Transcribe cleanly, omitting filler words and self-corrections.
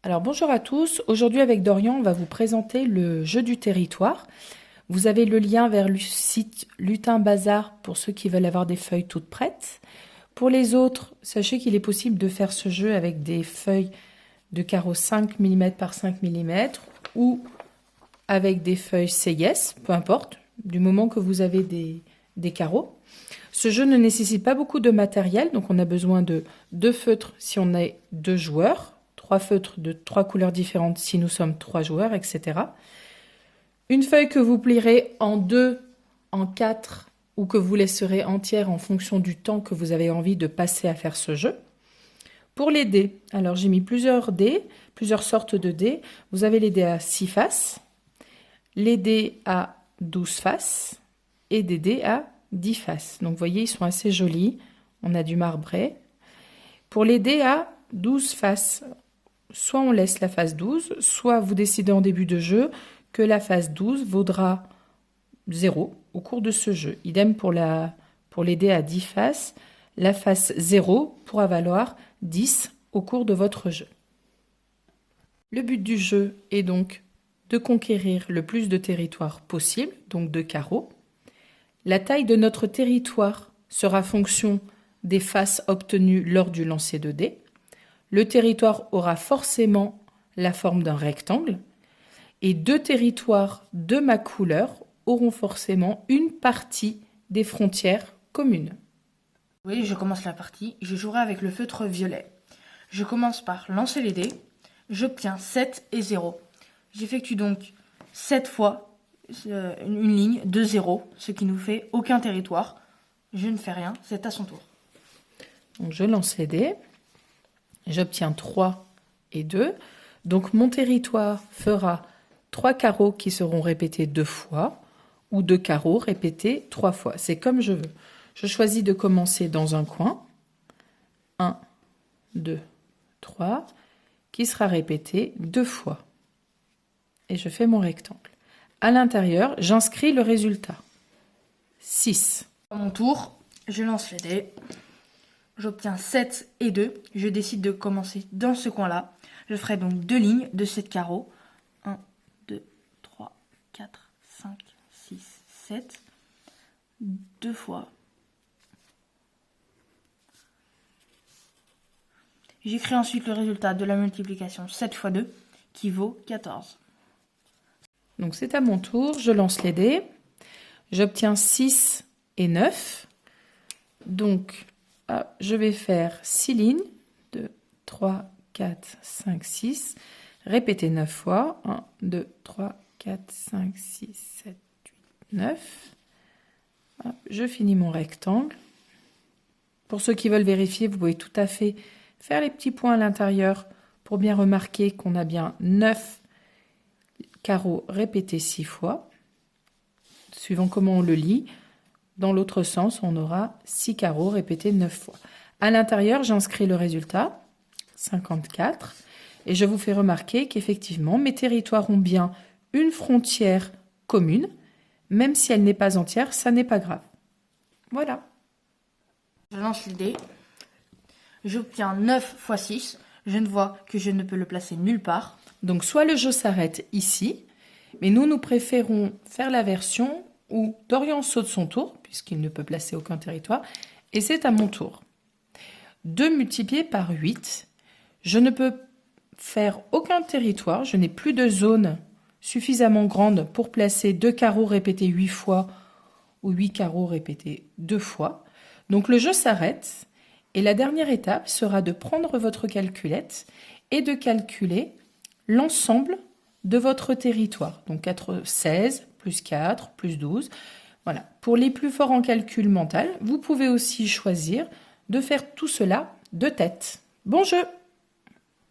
Alors bonjour à tous, aujourd'hui avec Dorian on va vous présenter le jeu du territoire. Vous avez le lien vers le site Lutin Bazar pour ceux qui veulent avoir des feuilles toutes prêtes. Pour les autres, sachez qu'il est possible de faire ce jeu avec des feuilles de carreaux 5 mm par 5 mm ou avec des feuilles CIS, peu importe, du moment que vous avez des carreaux. Ce jeu ne nécessite pas beaucoup de matériel, donc on a besoin de 2 feutres si on est 2 joueurs, 3 feutres de 3 couleurs différentes si nous sommes 3 joueurs, etc. Une feuille que vous plierez en 2, en 4 ou que vous laisserez entière en fonction du temps que vous avez envie de passer à faire ce jeu. Pour les dés, alors j'ai mis plusieurs dés, plusieurs sortes de dés. Vous avez les dés à 6 faces, les dés à 12 faces et des dés à 10 faces. Donc vous voyez, ils sont assez jolis. On a du marbré. Pour les dés à 12 faces, soit on laisse la face 12, soit vous décidez en début de jeu que la face 12 vaudra 0 au cours de ce jeu. Idem pour les dés à 10 faces, la face 0 pourra valoir 10 au cours de votre jeu. Le but du jeu est donc de conquérir le plus de territoire possible, donc de carreaux. La taille de notre territoire sera fonction des faces obtenues lors du lancer de dés. Le territoire aura forcément la forme d'un rectangle et 2 territoires de ma couleur auront forcément une partie des frontières communes. Oui, je commence la partie. Je jouerai avec le feutre violet. Je commence par lancer les dés. J'obtiens 7 et 0. J'effectue donc 7 fois une ligne de 0, ce qui nous fait aucun territoire. Je ne fais rien, c'est à son tour. Donc je lance les dés. J'obtiens 3 et 2. Donc mon territoire fera 3 carreaux qui seront répétés 2 fois ou 2 carreaux répétés 3 fois. C'est comme je veux. Je choisis de commencer dans un coin. 1, 2, 3, qui sera répété 2 fois. Et je fais mon rectangle. À l'intérieur, j'inscris le résultat. 6. À mon tour, je lance les dés. J'obtiens 7 et 2. Je décide de commencer dans ce coin-là. Je ferai donc 2 lignes de 7 carreaux. 1, 2, 3, 4, 5, 6, 7. 2 fois. J'écris ensuite le résultat de la multiplication 7 fois 2 qui vaut 14. Donc c'est à mon tour, je lance les dés. J'obtiens 6 et 9. Donc je vais faire 6 lignes. 2, 3, 4, 5, 6. Répéter 9 fois. 1, 2, 3, 4, 5, 6, 7, 8, 9. Je finis mon rectangle. Pour ceux qui veulent vérifier, vous pouvez tout à fait faire les petits points à l'intérieur pour bien remarquer qu'on a bien 9 carreaux répétés 6 fois. Suivant comment on le lit, dans l'autre sens, on aura 6 carreaux répétés 9 fois. À l'intérieur, j'inscris le résultat, 54, et je vous fais remarquer qu'effectivement, mes territoires ont bien une frontière commune, même si elle n'est pas entière, ça n'est pas grave. Voilà. Je lance les dés. J'obtiens 9 fois 6. Je ne vois que je ne peux le placer nulle part. Donc soit le jeu s'arrête ici, mais nous préférons faire la version où Dorian saute son tour, puisqu'il ne peut placer aucun territoire, et c'est à mon tour. 2 multiplié par 8, je ne peux faire aucun territoire, je n'ai plus de zone suffisamment grande pour placer 2 carreaux répétés 8 fois ou 8 carreaux répétés 2 fois. Donc le jeu s'arrête, et la dernière étape sera de prendre votre calculette et de calculer l'ensemble de votre territoire. Donc 16, plus 4, plus 12. Voilà. Pour les plus forts en calcul mental, vous pouvez aussi choisir de faire tout cela de tête. Bon jeu!